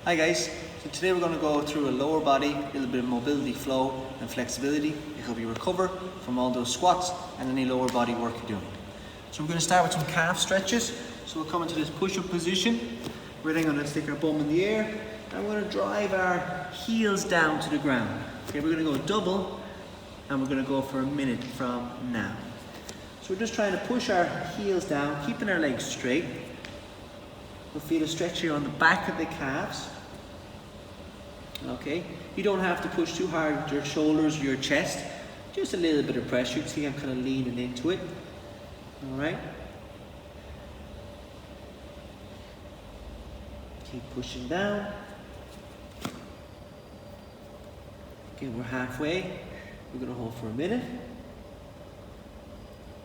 Hi guys, so today we're going to go through a lower body, a little bit of mobility, flow and flexibility to help you recover from all those squats and any lower body work you're doing. So we're going to start with some calf stretches. So we'll come into this push-up position. We're then going to stick our bum in the air and we're going to drive our heels down to the ground. Okay, we're going to go double and we're going to go for a minute from now. So we're just trying to push our heels down, keeping our legs straight. We'll feel a stretch here on the back of the calves. Okay, you don't have to push too hard with your shoulders or your chest. Just a little bit of pressure. You can see I'm kind of leaning into it. All right. Keep pushing down. Okay, we're halfway. We're going to hold for a minute.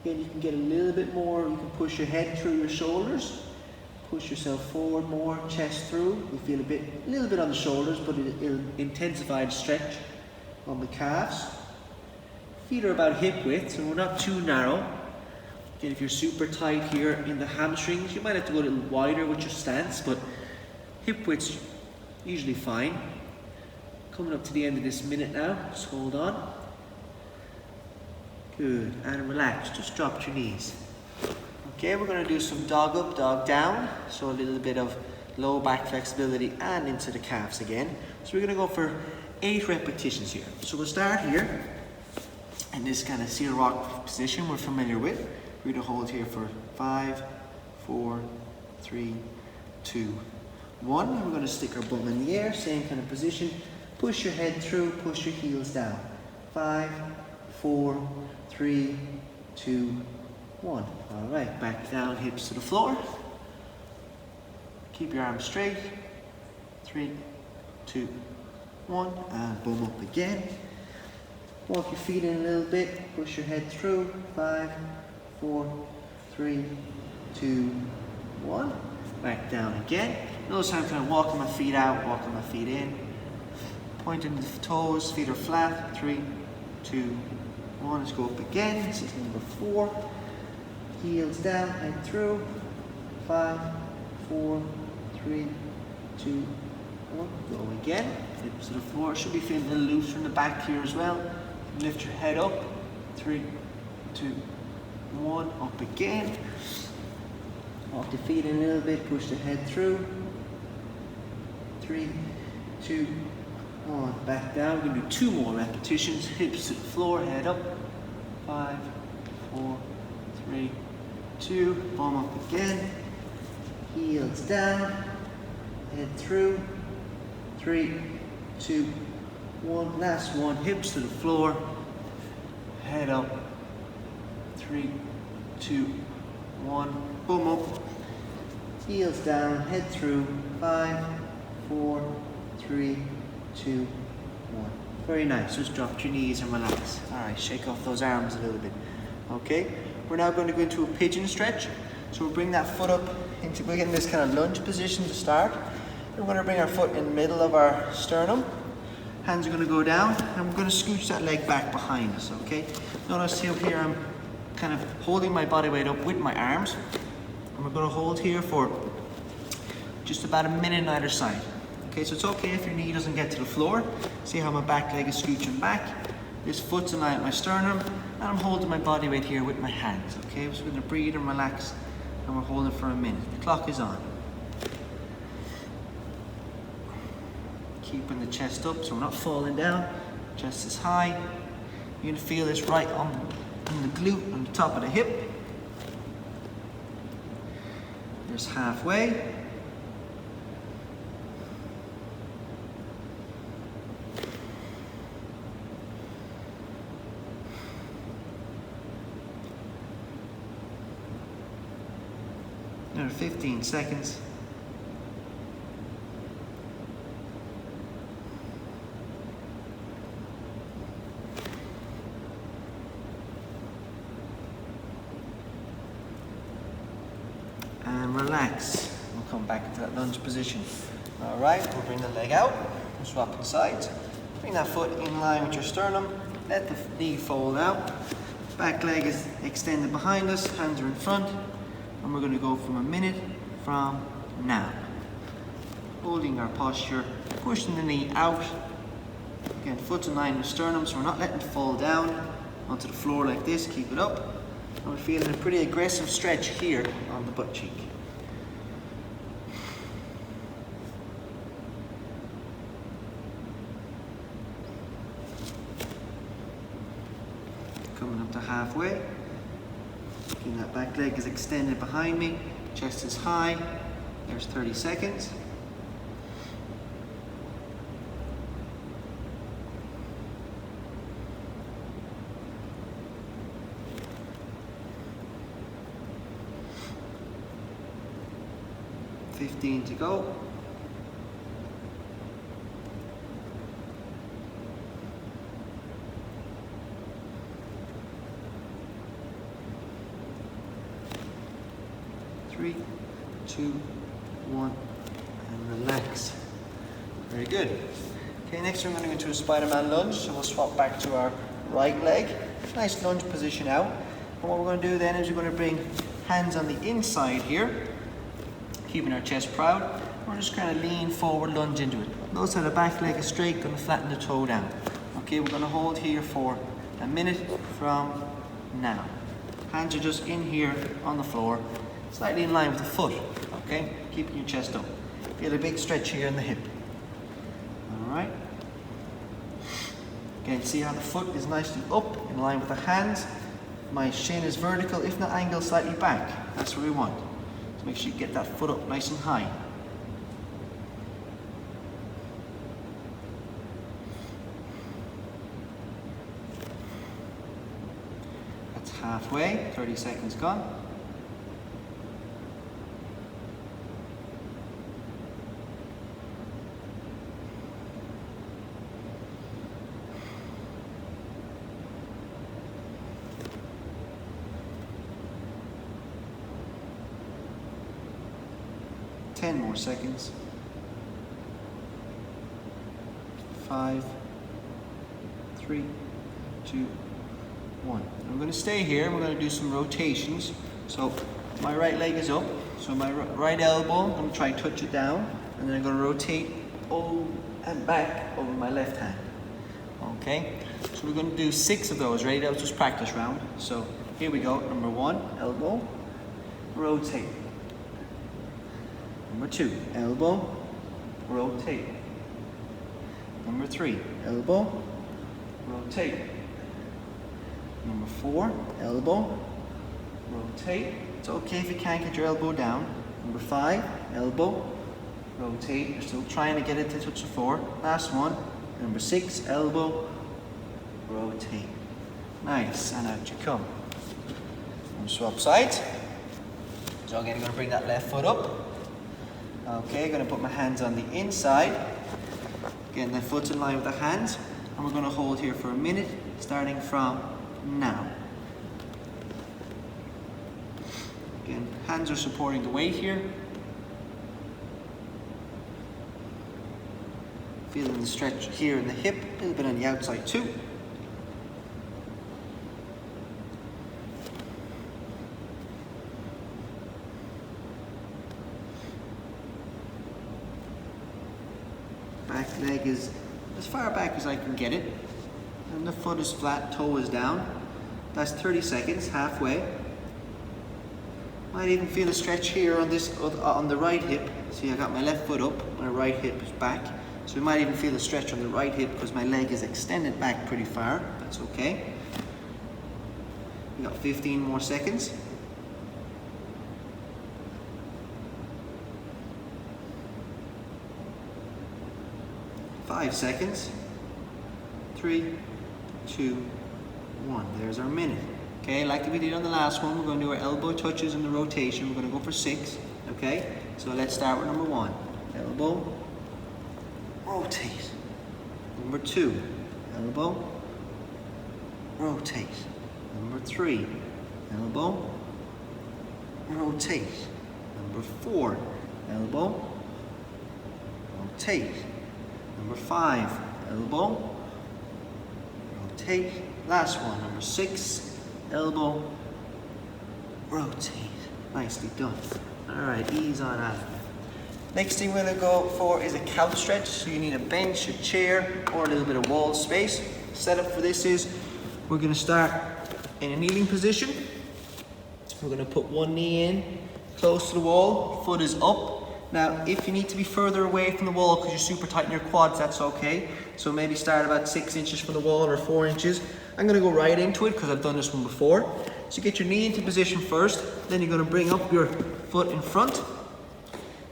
Again, you can get a little bit more. You can push your head through your shoulders. Push yourself forward more, chest through. You feel a little bit on the shoulders, but it'll intensify the stretch on the calves. Feet are about hip width, so we're not too narrow. Again, if you're super tight here in the hamstrings, you might have to go a little wider with your stance, but hip width's usually fine. Coming up to the end of this minute now, just hold on. Good, and relax, just drop your knees. Okay, we're going to do some dog up, dog down, so a little bit of low back flexibility and into the calves again. So we're going to go for 8 repetitions here. So we'll start here in this kind of seal rock position we're familiar with. We're going to hold here for 5, 4, 3, 2, 1. And we're going to stick our bum in the air, same kind of position. Push your head through, push your heels down. 5, 4, 3, 2, 1. All right, back down, hips to the floor. Keep your arms straight. 3, 2, 1, and bum up again. Walk your feet in a little bit, push your head through. 5, 4, 3, 2, 1. Back down again. Notice how I'm kind of walking my feet out, walking my feet in. Pointing the toes, feet are flat. 3, 2, 1. Let's go up again. This is number 4. Heels down, head through. 5, 4, 3, 2, 1. Go again. Hips to the floor. Should be feeling a little loose from the back here as well. Lift your head up. 3, 2, 1. Up again. Walk the feet in a little bit. Push the head through. 3, 2, 1. Back down. We're going to do 2 more repetitions. Hips to the floor. Head up. 5, 4, 3, 2, bum up again, heels down, head through, 3, 2, 1, last one, hips to the floor, head up, 3, 2, 1, bum up, heels down, head through, 5, 4, 3, 2, 1. Very nice, just drop your knees and relax. All right, shake off those arms a little bit. Okay, we're now going to go into a pigeon stretch. So we'll bring that foot up into, we're getting this kind of lunge position to start. Then we're going to bring our foot in the middle of our sternum. Hands are going to go down and we're going to scooch that leg back behind us, okay? Notice here I'm kind of holding my body weight up with my arms. And we're going to hold here for just about a minute on either side. Okay, so it's okay if your knee doesn't get to the floor. See how my back leg is scooching back. This foot's in line with my sternum, and I'm holding my body weight here with my hands, okay? So we're gonna breathe and relax, and we're holding for a minute. The clock is on. Keeping the chest up so we're not falling down. Chest is high. You're gonna feel this right on the glute, on the top of the hip. There's halfway. Another 15 seconds. And relax. We'll come back into that lunge position. All right, we'll bring the leg out. We'll swap the sides. Bring that foot in line with your sternum. Let the knee fold out. Back leg is extended behind us. Hands are in front. And we're going to go from a minute from now. holding our posture, pushing the knee out. Again, foot in line with sternum, so we're not letting it fall down onto the floor like this. Keep it up. And we're feeling a pretty aggressive stretch here on the butt cheek. Coming up to halfway. Keeping that back leg is extended behind me, chest is high. There's 30 seconds. To go. Three, two, one, and relax. Very good. Okay, next we're going to go into a Spider-Man lunge, so we'll swap back to our right leg. Nice lunge position out. And what we're going to do then is we're going to bring hands on the inside here, keeping our chest proud. We're just going to lean forward, lunge into it. Notice how the back leg is straight, going to flatten the toe down. Okay, we're going to hold here for a minute from now. Hands are just in here on the floor, slightly in line with the foot. Okay, keeping your chest up. Feel a big stretch here in the hip. All right. Again, see how the foot is nicely up, in line with the hands. My shin is vertical, if not angled slightly back. That's what we want. So make sure you get that foot up nice and high. That's halfway, 30 seconds gone. More seconds. 5, 3, 2, 1. I'm going to stay here. We're going to do some rotations. So my right leg is up. So my right elbow, I'm going to try and touch it down, and then I'm going to rotate over and back over my left hand. Okay. So we're going to do 6 of those. Ready? That was just practice round. So here we go. Number 1, elbow, rotate. Number 2, elbow, rotate. Number 3, elbow, rotate. Number 4, elbow, rotate. It's okay if you can't get your elbow down. Number 5, elbow, rotate. You're still trying to get it to touch the floor. Last one. Number 6, elbow, rotate. Nice, and out you come. And swap sides. So again, I'm going to bring that left foot up. Okay, going to put my hands on the inside. Again, the foot's in line with the hands. And we're going to hold here for a minute, starting from now. Again, hands are supporting the weight here. Feeling the stretch here in the hip, a little bit on the outside too. Back leg is as far back as I can get it. And the foot is flat, toe is down. That's 30 seconds, halfway. Might even feel a stretch here on this, on the right hip. See, I got my left foot up, my right hip is back. So we might even feel a stretch on the right hip because my leg is extended back pretty far. That's okay. We got 15 more seconds. 5 seconds. 3, 2, 1. There's our minute. Okay, like we did on the last one, we're going to do our elbow touches in the rotation. We're going to go for 6. Okay, so let's start with number 1. Elbow, rotate. Number 2, elbow, rotate. Number 3, elbow, rotate. Number 4, elbow, rotate. Number 5, elbow, rotate. Last one, number 6, elbow, rotate. Nicely done. All right, ease on out. Next thing we're going to go for is a couch stretch. So you need a bench, a chair, or a little bit of wall space. Setup for this is we're going to start in a kneeling position. We're going to put one knee in, close to the wall, foot is up. Now, if you need to be further away from the wall because you're super tight in your quads, that's okay. So maybe start about 6 inches from the wall or 4 inches. I'm going to go right into it because I've done this one before. So get your knee into position first, then you're going to bring up your foot in front.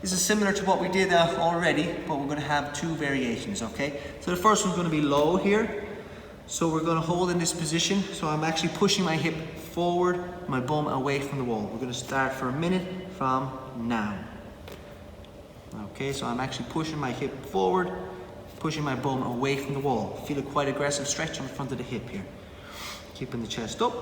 This is similar to what we did already, but we're going to have 2 variations, okay? So the first one's going to be low here. So we're going to hold in this position. So I'm actually pushing my hip forward, my bum away from the wall. We're going to start for a minute from now. Okay, so I'm actually pushing my hip forward, pushing my bum away from the wall. Feel a quite aggressive stretch on the front of the hip here. Keeping the chest up.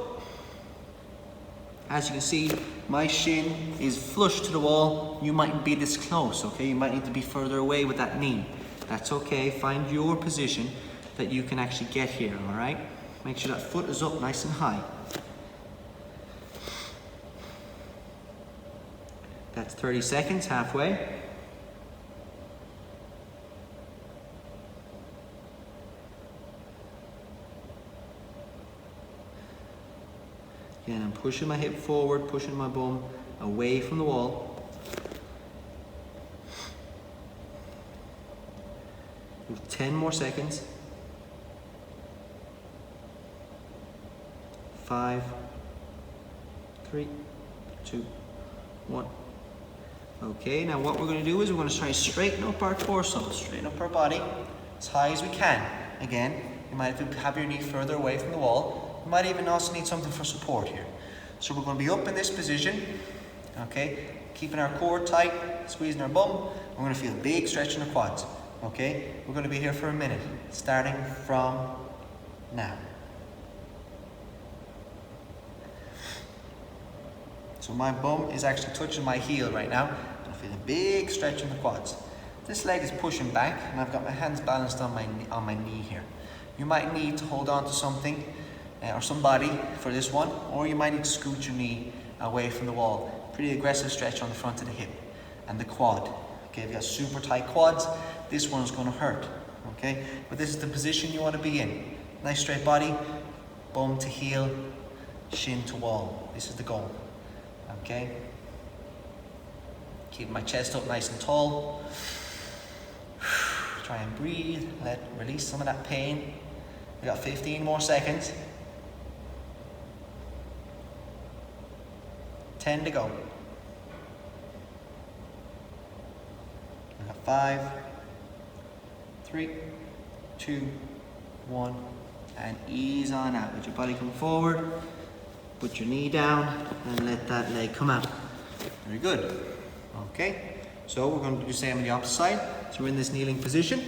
As you can see, my shin is flush to the wall. You mightn't be this close, okay? You might need to be further away with that knee. That's okay, find your position that you can actually get here, all right? Make sure that foot is up nice and high. That's 30 seconds, halfway. Again, I'm pushing my hip forward, pushing my bum away from the wall. We have 10 more seconds. 5, 3, 2, 1. Okay, now what we're going to do is we're going to try to straighten up our torso, straighten up our body as high as we can. Again, you might have to have your knee further away from the wall. You might even also need something for support here. So we're going to be up in this position, okay? Keeping our core tight, squeezing our bum. We're going to feel a big stretch in the quads, okay? We're going to be here for a minute, starting from now. So my bum is actually touching my heel right now. I feel a big stretch in the quads. This leg is pushing back, and I've got my hands balanced on my knee here. You might need to hold on to something or somebody for this one, or you might need to scoot your knee away from the wall. Pretty aggressive stretch on the front of the hip and the quad. Okay, if you got super tight quads, this one's going to hurt. Okay, but this is the position you want to be in. Nice straight body, bum to heel, shin to wall. This is the goal. Okay, keep my chest up nice and tall. Try and breathe, release some of that pain. We got 15 more seconds. 10 to go. We got 5, 3, 2, 1, and ease on out. Let your body come forward. Put your knee down and let that leg come out. Very good. Okay, so we're going to do the same on the opposite side. So we're in this kneeling position.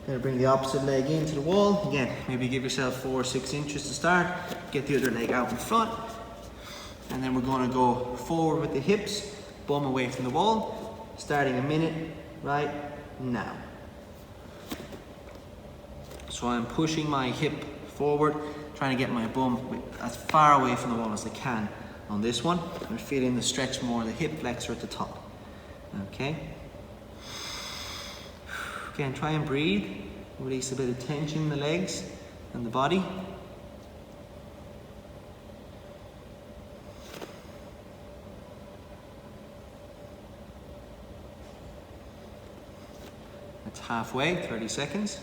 Going to bring the opposite leg into the wall. Again, maybe give yourself 4 or 6 inches to start. Get the other leg out in front. And then we're going to go forward with the hips, bum away from the wall. Starting a minute right now. So I'm pushing my hip forward, trying to get my bum as far away from the wall as I can on this one. I'm feeling the stretch more of the hip flexor at the top. Okay. Again, try and breathe. Release a bit of tension in the legs and the body. That's halfway, 30 seconds.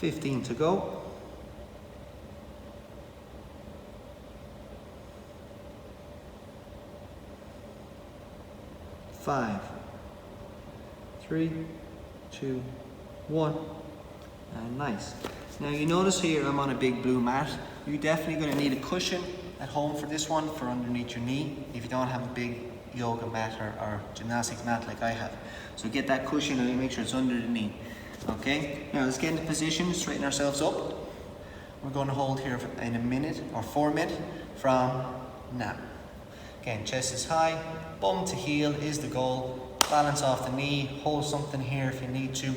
$15 to go. Five, 3, 2, 1, and nice. Now you notice here I'm on a big blue mat. You're definitely going to need a cushion at home for this one, for underneath your knee, if you don't have a big yoga mat or gymnastics mat like I have. So get that cushion and make sure it's under the knee. Okay, now let's get into position, straighten ourselves up. We're going to hold here in a minute or 4 minutes from now. Again, chest is high, bum to heel is the goal. Balance off the knee, hold something here if you need to.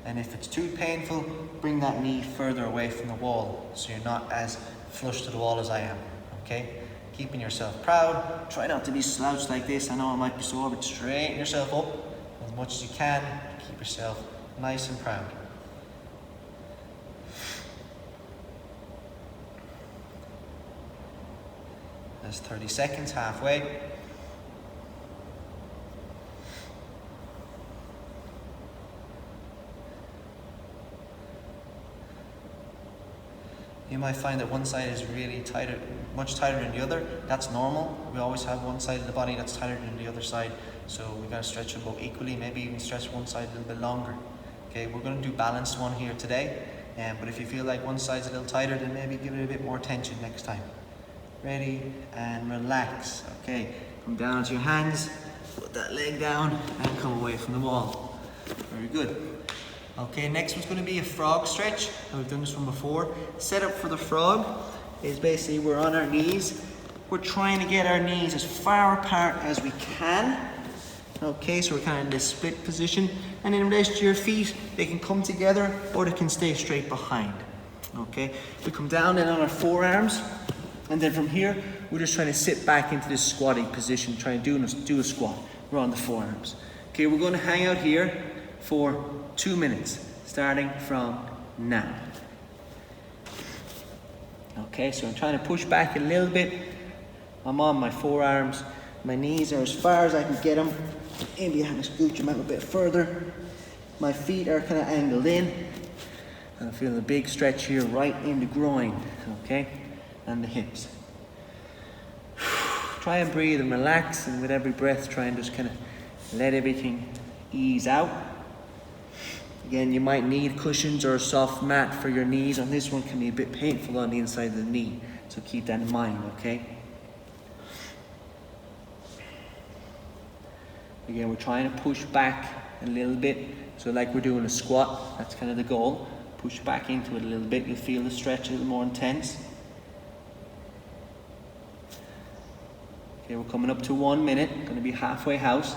And if it's too painful, bring that knee further away from the wall so you're not as flush to the wall as I am, okay? Keeping yourself proud. Try not to be slouched like this. I know it might be sore, but straighten yourself up as much as you can. Keep yourself nice and proud. That's 30 seconds, halfway. You might find that one side is really tighter, much tighter than the other. That's normal. We always have one side of the body that's tighter than the other side. So we gotta stretch them both equally, maybe even stretch one side a little bit longer. Okay, we're gonna do balanced one here today. But if you feel like one side's a little tighter, then maybe give it a bit more tension next time. Ready and relax. Okay, come down onto your hands, put that leg down and come away from the wall. Very good. Okay, next one's going to be a frog stretch. We've done this one before. Setup for the frog is basically we're on our knees. We're trying to get our knees as far apart as we can. Okay, so we're kind of in this split position. And in relation to your feet, they can come together or they can stay straight behind. Okay, we come down then on our forearms. And then from here, we're just trying to sit back into this squatting position, trying to do a squat. We're on the forearms. Okay, we're going to hang out here for 2 minutes, starting from now. Okay, so I'm trying to push back a little bit. I'm on my forearms. My knees are as far as I can get them. Maybe I have to scooch them out a bit further. My feet are kind of angled in. And I'm feeling a big stretch here right in the groin, okay? And the hips. Try and breathe and relax, and with every breath try and just kind of let everything ease out. Again, you might need cushions or a soft mat for your knees. On this one can be a bit painful on the inside of the knee, so keep that in mind, okay? Again, we're trying to push back a little bit, so like we're doing a squat, that's kind of the goal. Push back into it a little bit, you'll feel the stretch a little more intense. Okay, we're coming up to 1 minute, going to be halfway house.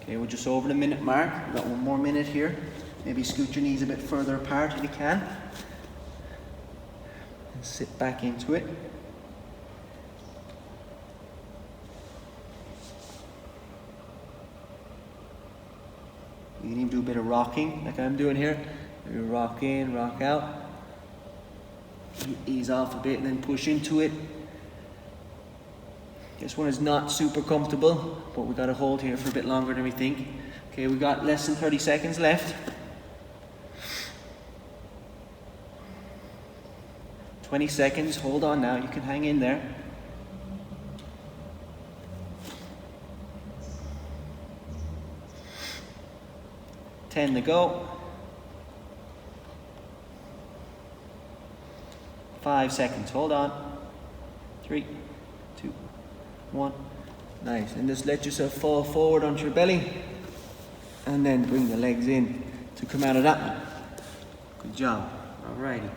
Okay, we're just over the minute mark. We've got 1 more minute here. Maybe scoot your knees a bit further apart if you can. And sit back into it. You can even do a bit of rocking, like I'm doing here. Maybe rock in, rock out. Ease off a bit and then push into it. This one is not super comfortable, but we got to hold here for a bit longer than we think. Okay, we got less than 30 seconds left. 20 seconds, hold on now, you can hang in there. Ten to go. 5 seconds, hold on. 3, 2, 1. Nice, and just let yourself fall forward onto your belly and then bring the legs in to come out of that one. Good job. Alrighty.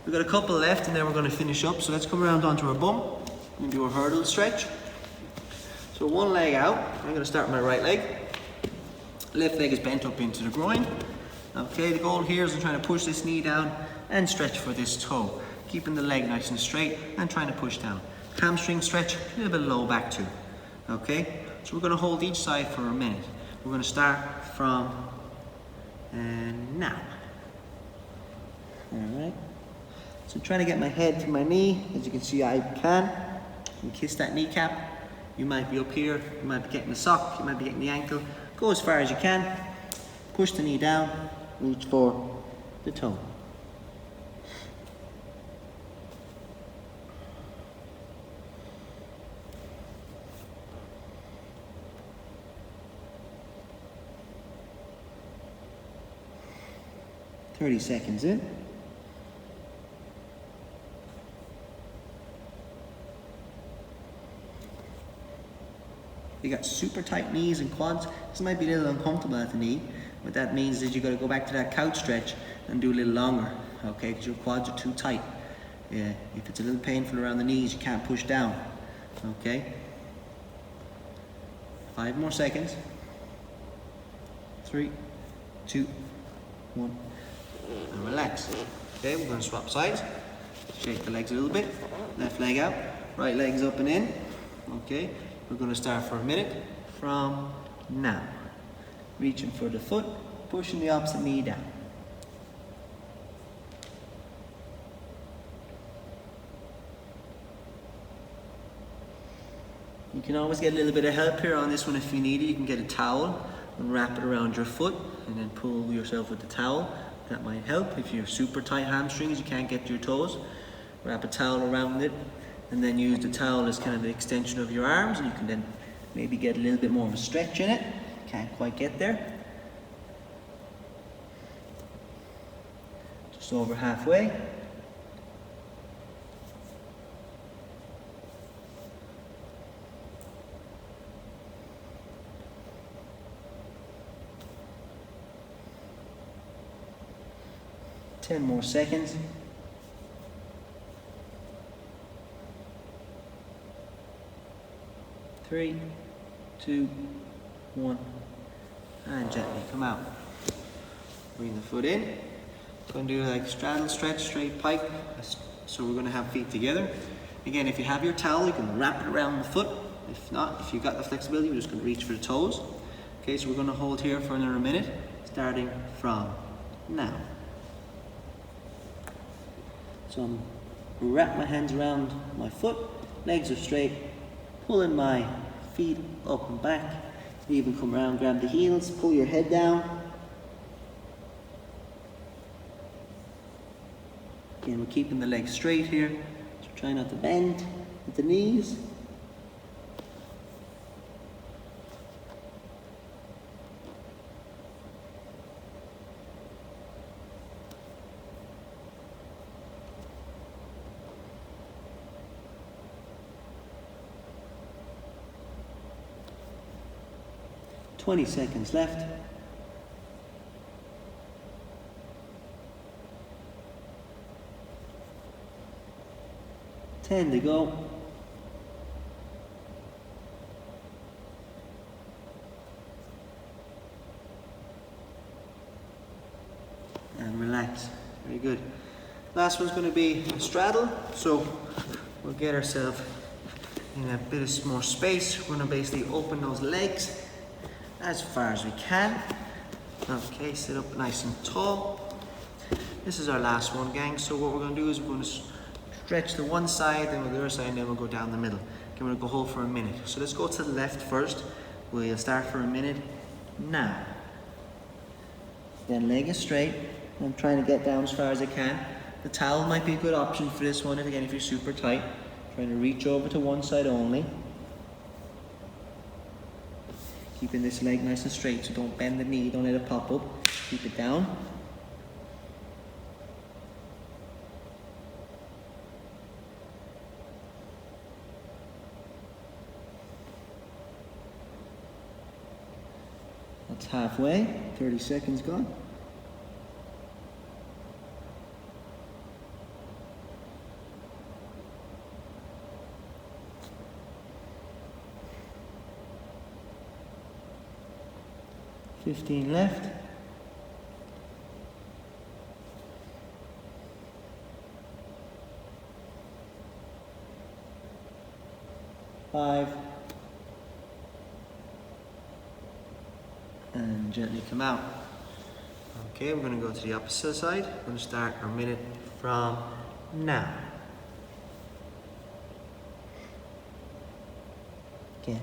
We've got a couple left and then we're going to finish up. So let's come around onto our bum and do a hurdle stretch. So one leg out. I'm going to start with my right leg. Left leg is bent up into the groin. Okay, the goal here is I'm trying to push this knee down and stretch for this toe. Keeping the leg nice and straight and trying to push down. Hamstring stretch, a little bit low back too. Okay, so we're going to hold each side for a minute. We're going to start from now. Alright, so I'm trying to get my head to my knee. As you can see, I can. And kiss that kneecap. You might be up here, you might be getting the sock, you might be getting the ankle. Go as far as you can. Push the knee down, reach for the toe. Thirty seconds in. You got super tight knees and quads. This might be a little uncomfortable at the knee. What that means is you got to go back to that couch stretch and do a little longer, okay? Because your quads are too tight. Yeah, if it's a little painful around the knees, you can't push down. Okay. 5 more seconds. 3, 2, 1. And relax. Okay, we're going to swap sides. Shake the legs a little bit. Left leg out, right leg's up and in. Okay, we're going to start for a minute from now. Reaching for the foot, pushing the opposite knee down. You can always get a little bit of help here on this one if you need it. You can get a towel and wrap it around your foot and then pull yourself with the towel. That might help. If you're super tight hamstrings, you can't get to your toes, wrap a towel around it and then use the towel as kind of the extension of your arms, and you can then maybe get a little bit more of a stretch in it. Can't quite get there. Just over halfway. Ten more seconds. 3, 2, 1, and gently come out. Bring the foot in. Going to do like straddle stretch, straight pike. So we're going to have feet together. Again, if you have your towel, you can wrap it around the foot. If not, if you've got the flexibility, we're just going to reach for the toes. Okay, so we're going to hold here for another minute, starting from now. So I'm wrap my hands around my foot, legs are straight, pulling my feet up and back. You even come around, grab the heels, pull your head down. Again, we're keeping the legs straight here. So try not to bend at the knees. "20 seconds left. "10 to go. And relax. Very good. Last one's going to be a straddle. So we'll get ourselves in a bit of more space. We're going to basically open those legs as far as we can. Okay, sit up nice and tall. This is our last one, gang. So what we're going to do is we're going to stretch the one side, then the other side, and then we'll go down the middle. Okay, we're going to go hold for a minute. So let's go to the left first. We'll start for a minute now. Then leg is straight. I'm trying to get down as far as I can. The towel might be a good option for this one, again, if you're super tight. Trying to reach over to one side only. Keeping this leg nice and straight, so don't bend the knee, don't let it pop up. Keep it down. That's halfway, 30 seconds gone. "15 left. "5. And gently come out. Okay, we're going to go to the opposite side. We're going to start our minute from now. Again,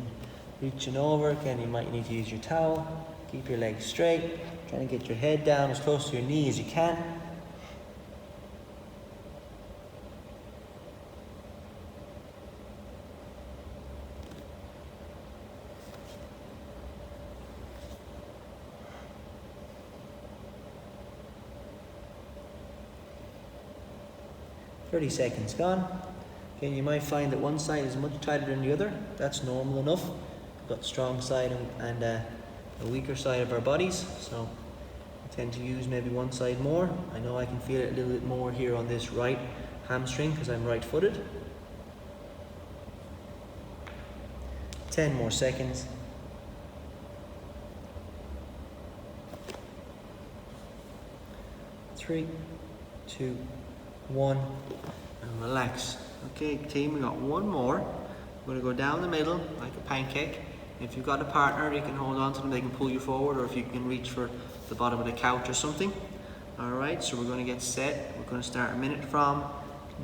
reaching over. Again, you might need to use your towel. Keep your legs straight, trying to get your head down as close to your knee as you can. "30 seconds gone. Okay, you might find that one side is much tighter than the other. That's normal enough. We've got the strong side and a weaker side of our bodies, so I tend to use maybe one side more. I know I can feel it a little bit more here on this right hamstring because I'm right-footed. 10 more seconds. 3, 2, 1, and relax. Okay, team, we got one more. We're gonna go down the middle like a pancake. If you've got a partner, you can hold on to them, they can pull you forward, or if you can reach for the bottom of the couch or something. All right, so we're gonna get set. We're gonna start a minute from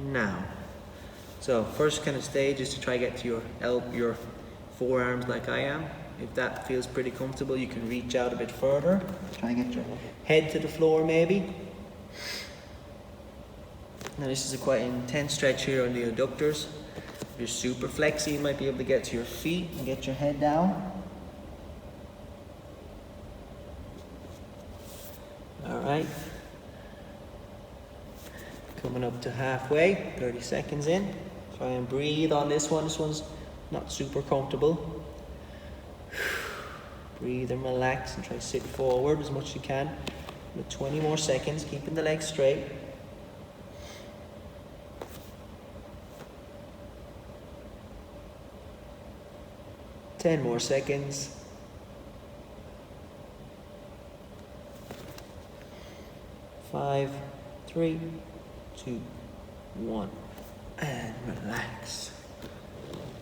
now. So first kind of stage is to try to get to your forearms like I am. If that feels pretty comfortable, you can reach out a bit further. Try and get your head to the floor maybe. Now this is a quite intense stretch here on the adductors. If you're super flexy, you might be able to get to your feet and get your head down. All right. Coming up to halfway, 30 seconds in. Try and breathe on this one. This one's not super comfortable. Breathe and relax and try to sit forward as much as you can. With 20 more seconds, keeping the legs straight. Ten more seconds. 5, 3, 2, 1, and relax.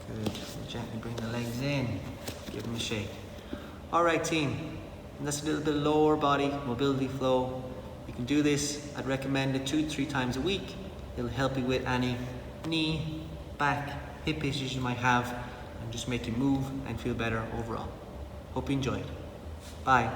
Good. Gently bring the legs in. Give them a shake. All right, team. And that's a little bit lower body mobility flow. You can do this. I'd recommend it 2 to 3 times a week. It'll help you with any knee, back, hip issues you might have, and just make you move and feel better overall. Hope you enjoyed. Bye.